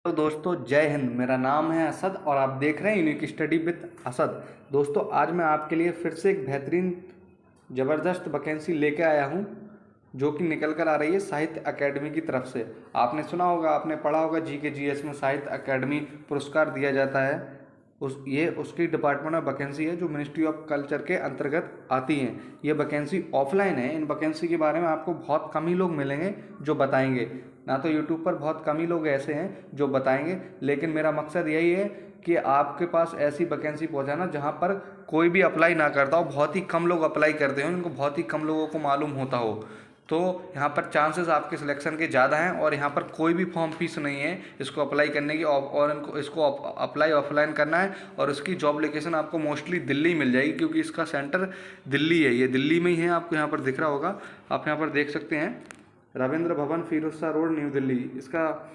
तो दोस्तों जय हिंद। मेरा नाम है असद और आप देख रहे हैं यूनिक स्टडी विद असद। दोस्तों आज मैं आपके लिए फिर से एक बेहतरीन ज़बरदस्त वैकेंसी लेके आया हूँ जो कि निकल कर आ रही है साहित्य अकेडमी की तरफ से। आपने सुना होगा, आपने पढ़ा होगा जीके जीएस में साहित्य अकेडमी पुरस्कार दिया जाता है। उसकी डिपार्टमेंट में वैकेंसी है जो मिनिस्ट्री ऑफ कल्चर के अंतर्गत आती हैं। ये वैकेंसी ऑफलाइन है। इन वैकेंसी के बारे में आपको बहुत कम ही लोग मिलेंगे जो बताएंगे, ना तो यूट्यूब पर बहुत कम ही लोग ऐसे हैं जो बताएंगे। लेकिन मेरा मकसद यही है कि आपके पास ऐसी वैकेंसी पहुंचाना जहां पर कोई भी अप्लाई ना करता हो, बहुत ही कम लोग अप्लाई करते हो, उनको बहुत ही कम लोगों को मालूम होता हो। तो यहाँ पर चांसेस आपके सिलेक्शन के ज़्यादा हैं और यहाँ पर कोई भी फॉर्म फीस नहीं है इसको अप्लाई करने की। और इनको इसको अप्लाई ऑफलाइन करना है और उसकी जॉब लोकेशन आपको मोस्टली दिल्ली मिल जाएगी क्योंकि इसका सेंटर दिल्ली है। ये दिल्ली में ही है, आपको यहाँ पर दिख रहा होगा। आप यहाँ पर देख सकते हैं रविंद्र भवन, फिरोज शाह रोड, न्यू दिल्ली। इसका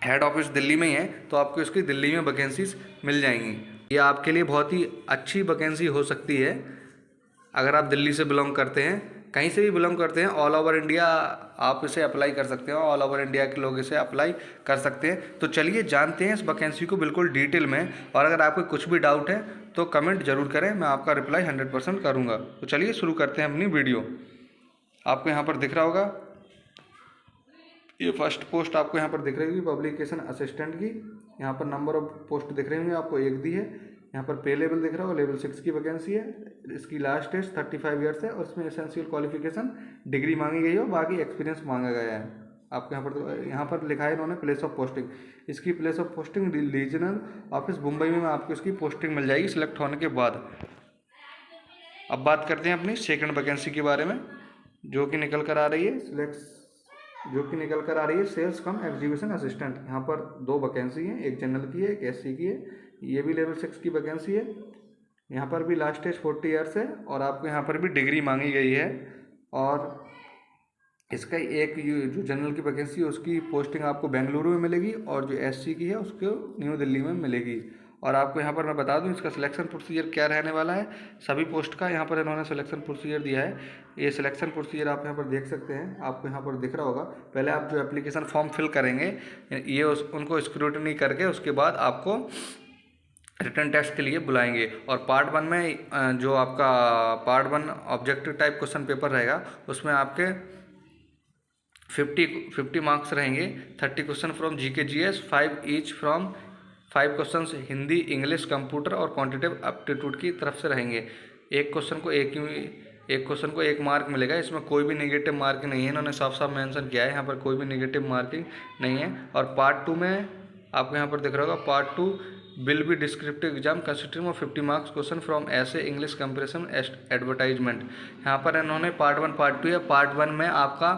हेड ऑफिस दिल्ली में ही है, तो आपको इसकी दिल्ली में वैकेंसीज मिल जाएंगी। ये आपके लिए बहुत ही अच्छी वैकेंसी हो सकती है अगर आप दिल्ली से बिलोंग करते हैं। कहीं से भी बिलोंग करते हैं, ऑल ओवर इंडिया आप इसे अप्लाई कर सकते हैं। ऑल ओवर इंडिया के लोग इसे अप्लाई कर सकते हैं। तो चलिए जानते हैं इस वैकेंसी को बिल्कुल डिटेल में। और अगर आपको कुछ भी डाउट है तो कमेंट जरूर करें, मैं आपका रिप्लाई 100% करूँगा। तो चलिए शुरू करते हैं अपनी वीडियो। आपको यहाँ पर दिख रहा होगा, ये फर्स्ट पोस्ट आपको यहाँ पर दिख रही होगी पब्लिकेशन असिस्टेंट की। यहाँ पर नंबर ऑफ पोस्ट दिख रही होंगी, आपको एक दी है। यहाँ पर पे लेवल दिख रहा होगा, लेवल 6 की वैकेंसी है। इसकी लास्ट एज 35 ईयर्स है और इसमें एसेंशियल क्वालिफिकेशन डिग्री मांगी गई है और बाकी एक्सपीरियंस मांगा गया है। आपको यहाँ पर लिखा है इन्होंने प्लेस ऑफ पोस्टिंग। इसकी place of posting regional office Mumbai में आपको इसकी पोस्टिंग मिल जाएगी सिलेक्ट होने के बाद। अब बात करते हैं अपनी सेकंड वैकेंसी के बारे में जो कि निकल कर आ रही है सेल्स कम एग्जीबिशन असिस्टेंट। यहाँ पर दो वैकेंसी हैं, एक जनरल की है, एक एससी की है। ये भी लेवल 6 की वैकेंसी है। यहाँ पर भी लास्ट एज 40 ईयर्स है और आपको यहाँ पर भी डिग्री मांगी गई है। और इसका एक जो जनरल की वैकेंसी है उसकी पोस्टिंग आपको बेंगलुरु में मिलेगी और जो एससी की है उसको न्यू दिल्ली में मिलेगी। और आपको यहाँ पर मैं बता दूँ इसका सिलेक्शन प्रोसीजर क्या रहने वाला है। सभी पोस्ट का यहाँ पर इन्होंने सिलेक्शन प्रोसीजर दिया है। ये सिलेक्शन प्रोसीजर आप यहाँ पर देख सकते हैं, आपको यहाँ पर दिख रहा होगा। पहले आप जो एप्लीकेशन फॉर्म फिल करेंगे ये उनको स्क्रूटनी करके उसके बाद आपको रिटर्न टेस्ट के लिए बुलाएंगे। और पार्ट 1 में जो आपका part 1 objective type question paper रहेगा उसमें आपके 50 मार्क्स रहेंगे। 30 question from GK GS, 5 each from 5 questions Hindi, English, computer और क्वांटिटेटिव एप्टीट्यूड की तरफ से रहेंगे। एक क्वेश्चन को 1 मार्क मिलेगा। इसमें कोई भी नेगेटिव मार्क नहीं है, इन्होंने साफ साफ मेंशन किया है, यहाँ पर कोई भी नेगेटिव मार्किंग नहीं है। और पार्ट 2 में आपको यहाँ पर दिख रहा होगा, part 2 will be descriptive exam consisting of 50 marks question from ऐसे इंग्लिश कंपेरिजन एडवर्टाइजमेंट। यहाँ पर इन्होंने पार्ट 1 पार्ट 2 या पार्ट 1 में आपका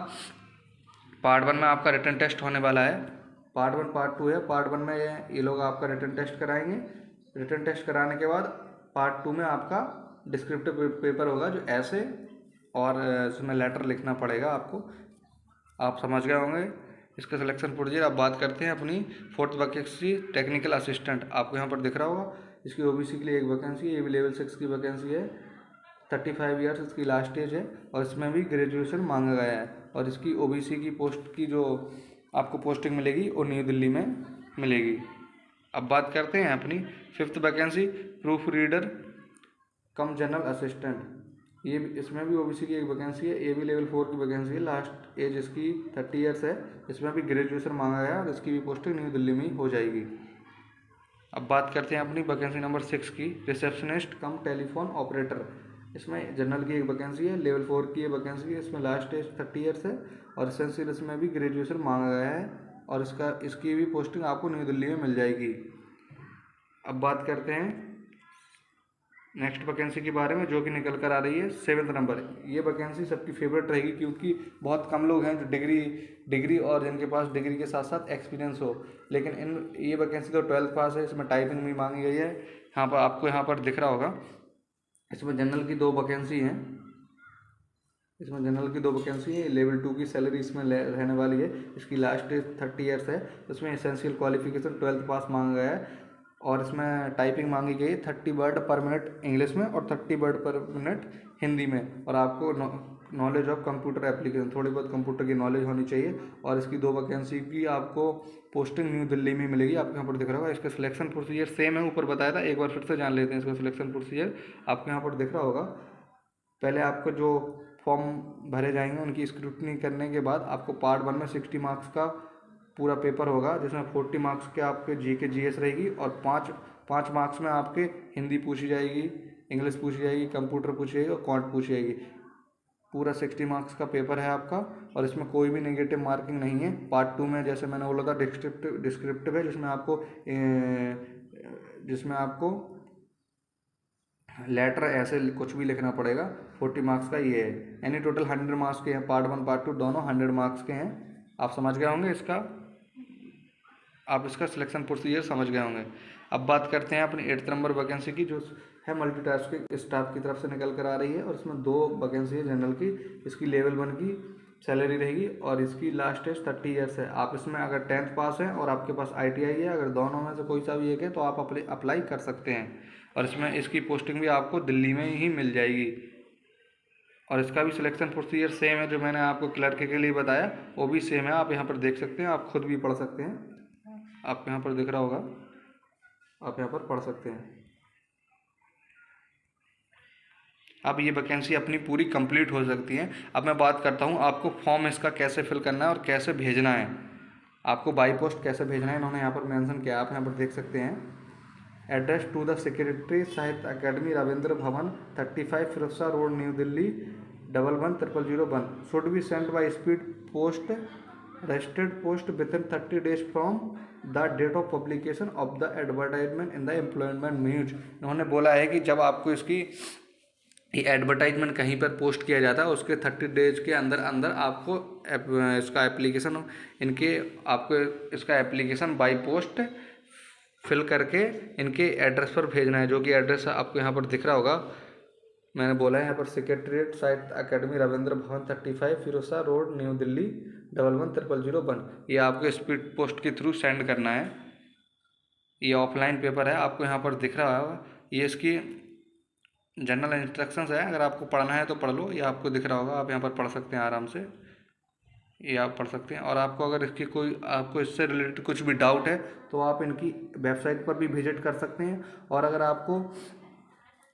रिटर्न टेस्ट होने वाला है। पार्ट 1 पार्ट 2 है। पार्ट 1 में ये लोग आपका रिटर्न टेस्ट कराएंगे। रिटर्न टेस्ट कराने के बाद पार्ट 2 में आपका डिस्क्रिप्टिव पेपर होगा जो ऐसे, और इसमें लेटर लिखना पड़ेगा आपको। आप समझ गए होंगे इसका सिलेक्शन प्रोसीजर। अब बात करते हैं अपनी फोर्थ वैकेंसी टेक्निकल असिस्टेंट। आपको यहाँ पर दिख रहा होगा, इसकी ओबीसी के लिए एक वैकेंसी है। ये भी लेवल 6 की वैकेंसी है। 35 ईयर्स इसकी लास्ट एज है और इसमें भी ग्रेजुएशन मांगा गया है। और इसकी ओबीसी की पोस्ट की जो आपको पोस्टिंग मिलेगी वो न्यू दिल्ली में मिलेगी। अब बात करते हैं अपनी fifth vacancy proof reader cum general assistant. ये इसमें भी ओबीसी की एक वैकेंसी है। ये भी लेवल 4 की वैकेंसी है। लास्ट एज इसकी 30 ईयर्स है। इसमें भी ग्रेजुएशन मांगा गया है और इसकी भी पोस्टिंग न्यू दिल्ली में ही हो जाएगी। अब बात करते हैं अपनी वैकेंसी नंबर 6 की रिसेप्शनिस्ट कम टेलीफोन ऑपरेटर। इसमें जनरल की एक वैकेंसी है, लेवल 4 की ये वैकेंसी है। इसमें लास्ट एज 30 ईयर्स है और एसेंशियल इसमें भी ग्रेजुएशन मांगा गया है और इसकी भी पोस्टिंग आपको न्यू दिल्ली में मिल जाएगी। अब बात करते हैं नेक्स्ट वैकेंसी के बारे में जो कि निकल कर आ रही है 7th नंबर। ये वैकेंसी सबकी फेवरेट रहेगी क्योंकि बहुत कम लोग हैं जो डिग्री और जिनके पास डिग्री के साथ साथ एक्सपीरियंस हो। लेकिन ये वैकेंसी तो 12th पास है। इसमें टाइपिंग भी मांगी गई है। आपको यहाँ पर दिख रहा होगा, इसमें जनरल की 2 वैकेंसी हैं। लेवल 2 की सैलरी इसमें रहने वाली है। इसकी लास्ट एज 30 ईयर्स है। इसमें एसेंशियल क्वालिफिकेशन 12th पास मांगा गया है और इसमें टाइपिंग मांगी गई 30 वर्ड पर मिनट इंग्लिश में और 30 वर्ड पर मिनट हिंदी में। और आपको नॉलेज ऑफ कंप्यूटर एप्लीकेशन, थोड़ी बहुत कंप्यूटर की नॉलेज होनी चाहिए। और इसकी 2 वैकेंसी की आपको पोस्टिंग न्यू दिल्ली में मिलेगी, आपको यहाँ पर दिख रहा होगा। इसका सिलेक्शन प्रोसीजर सेम है, ऊपर बताया था, एक बार फिर से जान लेते हैं इसका सिलेक्शन प्रोसीजर। आपको यहाँ पर दिख रहा होगा, पहले आपको जो फॉर्म भरे जाएंगे उनकी स्क्रूटनी करने के बाद आपको पार्ट 1 में 60 मार्क्स का पूरा पेपर होगा, जिसमें 40 मार्क्स के आपके GK GS रहेगी और 5 मार्क्स में आपके हिंदी पूछी जाएगी, इंग्लिश पूछी जाएगी, कंप्यूटर पूछी जाएगी और क्वांट पूछी जाएगी। पूरा 60 मार्क्स का पेपर है आपका, और इसमें कोई भी नेगेटिव मार्किंग नहीं है। पार्ट 2 में जैसे मैंने बोला था डिस्क्रिप्टिव है, जिसमें आपको लेटर ऐसे कुछ भी लिखना पड़ेगा। 40 मार्क्स का ये है, यानी टोटल 100 मार्क्स के हैं। पार्ट 1 पार्ट 2 दोनों 100 मार्क्स के हैं। आप समझ गए होंगे आप इसका सिलेक्शन प्रोसीजर समझ गए होंगे। अब बात करते हैं अपनी 8th नंबर वैकेंसी की, जो है मल्टीटास्किंग स्टाफ की तरफ से निकल कर आ रही है, और इसमें 2 वैकेंसी है जनरल की। इसकी लेवल 1 की सैलरी रहेगी और इसकी लास्ट एज 30 ईयर्स है। आप इसमें अगर 10th पास है और आपके पास ITI है, अगर दोनों में से कोई सा भी एक है तो आप अप्लाई कर सकते हैं। और इसमें इसकी पोस्टिंग भी आपको दिल्ली में ही मिल जाएगी। और इसका भी सिलेक्शन प्रोसीजर सेम है, जो मैंने आपको क्लर्क के लिए बताया वो भी सेम है। आप यहाँ पर देख सकते हैं, आप खुद भी पढ़ सकते हैं। आपको यहाँ पर दिख रहा होगा, आप यहाँ पर पढ़ सकते हैं। अब ये वैकेंसी अपनी पूरी कंप्लीट हो सकती है। अब मैं बात करता हूँ आपको फॉर्म इसका कैसे फिल करना है और कैसे भेजना है। आपको बाई पोस्ट कैसे भेजना है इन्होंने यहाँ पर मेंशन किया, आप यहाँ पर देख सकते हैं। Address to the secretary Sahitya Akademi Rabindra Bhavan 35 Ferozeshah road New Delhi 110001 should be sent by speed post registered post within 30 days from the date of publication of the advertisement in the employment news. इन्होंने बोला है कि जब आपको इसकी एडवर्टाइजमेंट कहीं पर पोस्ट किया जाता है उसके 30 days के अंदर अंदर आपको इसका एप्लीकेशन बाई पोस्ट फिल करके इनके एड्रेस पर भेजना है, जो कि एड्रेस आपको यहाँ पर दिख रहा होगा। मैंने बोला है यहाँ पर सेक्रेटरीट साहित्य अकेडमी रविंद्र भवन 35 फिरोजशाह रोड न्यू दिल्ली 110001। ये आपको स्पीड पोस्ट के थ्रू सेंड करना है। ये ऑफलाइन पेपर है, आपको यहाँ पर दिख रहा होगा। ये इसकी जनरल इंस्ट्रक्शंस है, अगर आपको पढ़ना है तो पढ़ लो। ये आपको दिख रहा होगा, आप यहाँ पर पढ़ सकते हैं आराम से, ये आप पढ़ सकते हैं। और आपको अगर आपको इससे रिलेटेड कुछ भी डाउट है तो आप इनकी वेबसाइट पर भी विजिट कर सकते हैं। और अगर आपको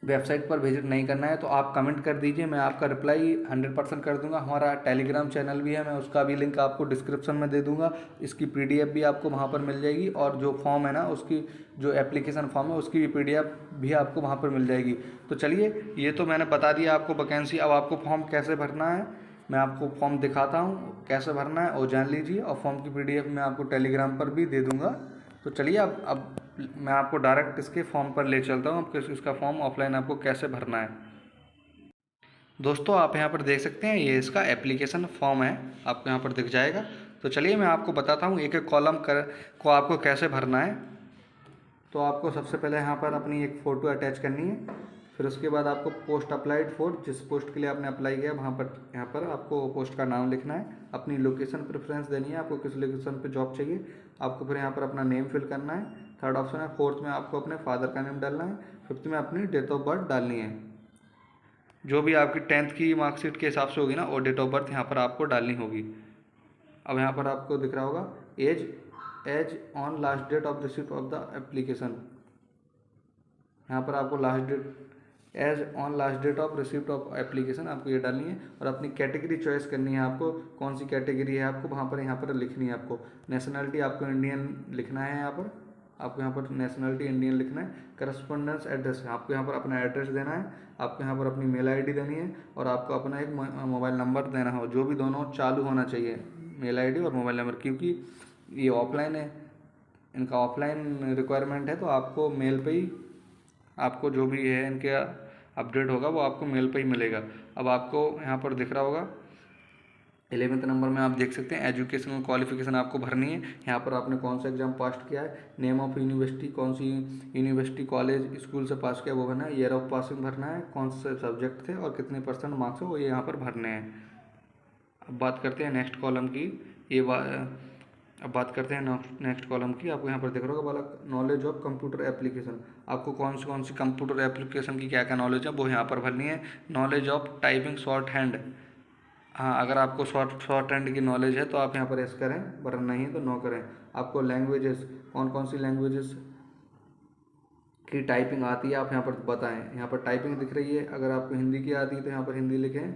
वेबसाइट पर विजिट नहीं करना है तो आप कमेंट कर दीजिए, मैं आपका रिप्लाई 100% कर दूंगा। हमारा टेलीग्राम चैनल भी है, मैं उसका भी लिंक आपको डिस्क्रिप्शन में दे दूंगा। इसकी PDF भी आपको वहां पर मिल जाएगी, और जो फॉर्म है ना, उसकी जो एप्लीकेशन फॉर्म है उसकी भी PDF भी आपको वहाँ पर मिल जाएगी। तो चलिए, ये तो मैंने बता दिया आपको वैकेंसी। अब आपको फॉर्म कैसे भरना है मैं आपको फॉर्म दिखाता हूँ कैसे भरना है, और जान लीजिए। और फॉर्म की PDF मैं आपको टेलीग्राम पर भी दे दूँगा। तो चलिए, अब मैं आपको डायरेक्ट इसके फॉर्म पर ले चलता हूँ, अब इसका फॉर्म ऑफलाइन आपको कैसे भरना है। दोस्तों, आप यहाँ पर देख सकते हैं, ये इसका एप्लीकेशन फॉर्म है, आपको यहाँ पर दिख जाएगा। तो चलिए मैं आपको बताता हूँ एक एक कॉलम को आपको कैसे भरना है। तो आपको सबसे पहले यहाँ पर अपनी एक फ़ोटो अटैच करनी है। फिर उसके बाद आपको पोस्ट अप्लाइड फॉर, जिस पोस्ट के लिए आपने अप्लाई किया वहाँ पर यहाँ पर आपको पोस्ट का नाम लिखना है। अपनी लोकेशन प्रेफरेंस देनी है, आपको किस लोकेशन पे जॉब चाहिए। आपको फिर यहाँ पर अपना नेम फिल करना है, 3rd ऑप्शन है। 4th में आपको अपने फादर का नेम डालना है। 5th में अपनी डेट ऑफ बर्थ डालनी है, जो भी आपकी 10th की मार्कशीट के हिसाब से होगी ना, वो डेट ऑफ बर्थ यहाँ पर आपको डालनी होगी। अब यहाँ पर आपको दिख रहा होगा age on last date of receipt of the application. यहाँ पर आपको age on last date of receipt of application आपको ये डालनी है। और अपनी कैटेगरी चॉइस करनी है, आपको कौन सी कैटेगरी है आपको यहाँ पर लिखनी है। आपको नेशनलिटी आपको इंडियन लिखना है, आपको यहाँ पर नेशनलिटी इंडियन लिखना है। करस्पॉन्डेंस एड्रेस, आपको यहाँ पर अपना एड्रेस देना है। आपको यहाँ पर अपनी मेल ID देनी है, और आपको अपना एक मोबाइल नंबर देना हो, जो भी दोनों चालू होना चाहिए, मेल ID और मोबाइल नंबर। क्योंकि ये ऑफलाइन है, इनका ऑफलाइन रिक्वायरमेंट है, तो आपको मेल पे ही आपको जो भी है इनके अपडेट होगा वो आपको मेल पे ही मिलेगा। अब आपको यहाँ पर दिख रहा होगा 11th नंबर में आप देख सकते हैं एजुकेशनल क्वालिफिकेशन आपको भरनी है। यहाँ पर आपने कौन सा एग्जाम पास किया है, नेम ऑफ यूनिवर्सिटी, कौन सी यूनिवर्सिटी कॉलेज स्कूल से पास किया वो भरना है, ईयर ऑफ पासिंग भरना है, कौन से सब्जेक्ट थे और कितने % मार्क्स है वो ये यहाँ पर भरने हैं। अब बात करते हैं नेक्स्ट कॉलम की। अब बात करते हैं नेक्स्ट कॉलम की। आपको यहाँ पर दिख रहा होगा वाला नॉलेज ऑफ कंप्यूटर एप्लीकेशन। आपको कौन सी कंप्यूटर एप्लीकेशन की क्या क्या नॉलेज है वो यहाँ पर भरनी है। Knowledge of typing short hand, हाँ, अगर आपको शॉर्ट हैंड की नॉलेज है तो आप यहाँ पर यस करें, वरना नहीं है तो नो करें। आपको लैंग्वेजेस कौन कौन सी लैंग्वेजेस की टाइपिंग आती है आप यहाँ पर बताएं। यहाँ पर टाइपिंग दिख रही है, अगर आपको हिंदी की आती है तो यहाँ पर हिंदी लिखें,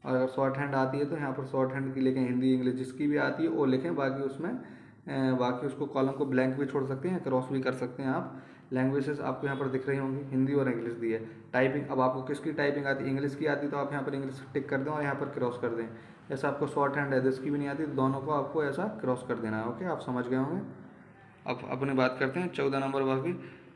और अगर शॉर्ट हैंड आती है तो यहाँ पर शॉर्ट हैंड की लिखें, हिंदी इंग्लिश जिसकी भी आती है वो लिखें। बाकी उसमें बाकी उसको कॉलम को ब्लैंक भी छोड़ सकते हैं, क्रॉस भी कर सकते हैं आप। लैंग्वेजेस आपको यहाँ पर दिख रही होंगी, हिंदी और इंग्लिश दी है। टाइपिंग अब आपको किसकी टाइपिंग आती है, इंग्लिश की आती है तो आप यहाँ पर इंग्लिश टिक कर दें और यहाँ पर क्रॉस कर दें। ऐसा आपको शॉर्ट हैंड है जिसकी भी नहीं आती तो दोनों को आपको ऐसा क्रॉस कर देना है। ओके, आप समझ गए होंगे। अब अपनी बात करते हैं 14 नंबर वर्ग की।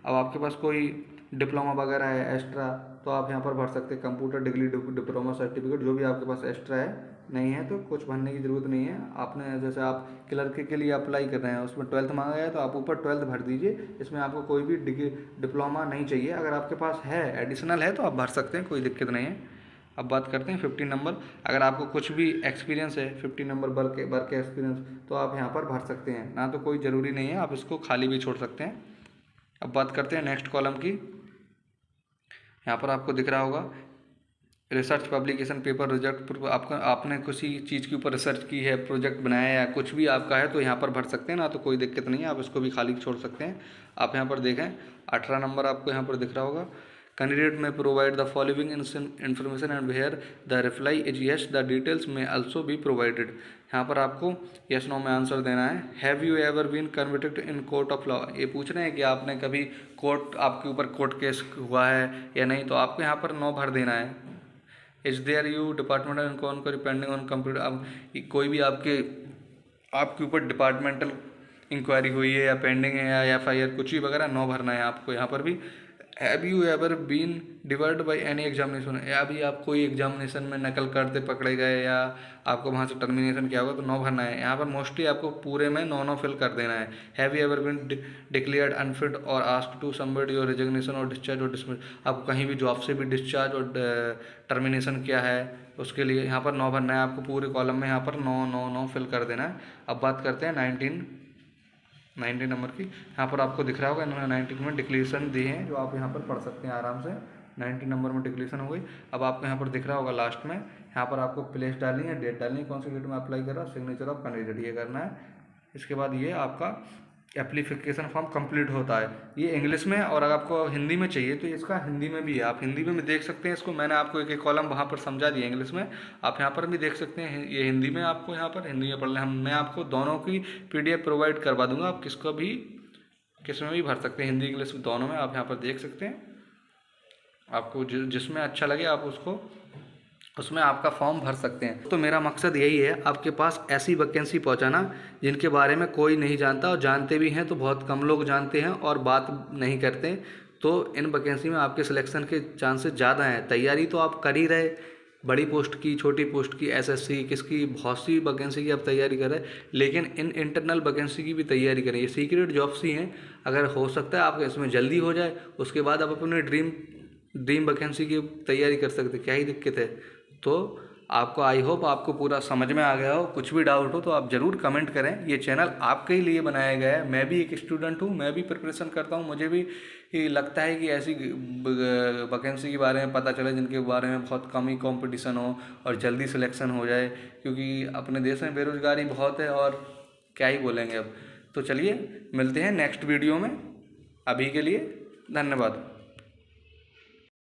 अब आपके पास कोई डिप्लोमा वगैरह है एक्स्ट्रा तो आप यहाँ पर भर सकते हैं, कंप्यूटर डिग्री डिप्लोमा सर्टिफिकेट जो भी आपके पास एक्स्ट्रा है। नहीं है तो कुछ भरने की ज़रूरत नहीं है। आपने जैसे आप क्लर्क के लिए अप्लाई कर रहे हैं, उसमें 12th मांगा गया है तो आप ऊपर 12th भर दीजिए। इसमें आपको कोई भी डिग्री डिप्लोमा नहीं चाहिए। अगर आपके पास है एडिशनल है तो आप भर सकते हैं, कोई दिक्कत नहीं है। अब बात करते हैं 15 नंबर। अगर आपको कुछ भी एक्सपीरियंस है 15 नंबर वर्क एक्सपीरियंस तो आप यहाँ पर भर सकते हैं, ना तो कोई ज़रूरी नहीं है, आप इसको खाली भी छोड़ सकते हैं। अब बात करते हैं नेक्स्ट कॉलम की। यहाँ पर आपको दिख रहा होगा रिसर्च पब्लिकेशन पेपर प्रोजेक्ट। आपने किसी चीज़ के ऊपर रिसर्च की है, प्रोजेक्ट बनाया है या कुछ भी आपका है तो यहाँ पर भर सकते हैं, ना तो कोई दिक्कत नहीं है, आप इसको भी खाली छोड़ सकते हैं। आप यहाँ पर देखें 18 नंबर आपको यहाँ पर दिख रहा होगा, candidate may provide the following information and where the reply is yes the details may also be provided. यहाँ पर आपको यस नो में आंसर देना है। Have you ever been convicted in court of law, ये पूछ रहे हैं कि आपने कभी कोर्ट आपके ऊपर कोर्ट केस हुआ है या नहीं, तो आपको यहाँ पर नो भर देना है। Is there you departmental inquiry pending on computer, अब कोई भी आपके ऊपर डिपार्टमेंटल इंक्वायरी हुई है या पेंडिंग है या FIR कुछ भी वगैरह, नो भरना है आपको यहाँ पर भी। Have you ever been debarred by any examination, या भी आप कोई एग्जामिनेशन में नकल करते पकड़े गए या आपको वहाँ से टर्मिनेशन किया होगा तो नो भरना है। यहाँ पर मोस्टली आपको पूरे में नो फिल कर देना है। Have you ever been declared unfit or asked to submit your resignation or discharge or dismiss, आपको कहीं भी जॉब से भी डिस्चार्ज और टर्मिनेशन किया है उसके लिए यहाँ पर नो भरना है। आपको पूरे कॉलम में यहाँ पर नो फिल कर देना है। अब बात करते हैं 19 नंबर की। यहाँ पर आपको दिख रहा होगा इन्होंने 19 में डिक्लेरेशन दिए हैं जो आप यहाँ पर पढ़ सकते हैं आराम से। 19 नंबर में डिक्लेरेशन हो गई। अब आपको यहाँ पर दिख रहा होगा लास्ट में, यहाँ पर आपको प्लेस डालनी है, डेट डालनी है, कौन सी डेट में अप्लाई कर रहा है, सिग्नेचर ऑफ कैंडिडेट ये करना है। इसके बाद ये आपका एप्लीकेशन फॉर्म कंप्लीट होता है। ये इंग्लिश में, और अगर आपको हिंदी में चाहिए तो इसका हिंदी में भी है, आप हिंदी में भी देख सकते हैं इसको। मैंने आपको एक एक कॉलम वहाँ पर समझा दिया इंग्लिश में, आप यहाँ पर भी देख सकते हैं। ये हिंदी में आपको यहाँ पर हिंदी में पढ़ लें, मैं आपको दोनों की PDF प्रोवाइड करवा दूंगा, आप किसमें भी भर सकते हैं, हिंदी इंग्लिश दोनों में। आप यहाँ पर देख सकते हैं, आपको जिसमें अच्छा लगे आप उसमें आपका फॉर्म भर सकते हैं। तो मेरा मकसद यही है, आपके पास ऐसी वैकेंसी पहुंचाना जिनके बारे में कोई नहीं जानता, और जानते भी हैं तो बहुत कम लोग जानते हैं और बात नहीं करते। तो इन वैकेंसी में आपके सिलेक्शन के चांसेस ज़्यादा हैं। तैयारी तो आप कर ही रहे, बड़ी पोस्ट की, छोटी पोस्ट की, SSC किसकी, बहुत सी वैकेंसी की आप तैयारी कर रहे हैं, लेकिन इन इंटरनल वैकेंसी की भी तैयारी करें। ये सीक्रेट जॉब्स ही हैं, अगर हो सकता है आपका इसमें जल्दी हो जाए, उसके बाद आप अपने ड्रीम वैकेंसी की तैयारी कर सकते, क्या ही दिक्कत है। तो आपको आई होप आपको पूरा समझ में आ गया हो। कुछ भी डाउट हो तो आप ज़रूर कमेंट करें। ये चैनल आपके ही लिए बनाया गया है, मैं भी एक स्टूडेंट हूँ, मैं भी प्रिपरेशन करता हूँ, मुझे भी लगता है कि ऐसी वैकेंसी के बारे में पता चले जिनके बारे में बहुत कम ही कंपटीशन हो और जल्दी सिलेक्शन हो जाए, क्योंकि अपने देश में बेरोज़गारी बहुत है और क्या ही बोलेंगे अब। तो चलिए मिलते हैं नेक्स्ट वीडियो में, अभी के लिए धन्यवाद।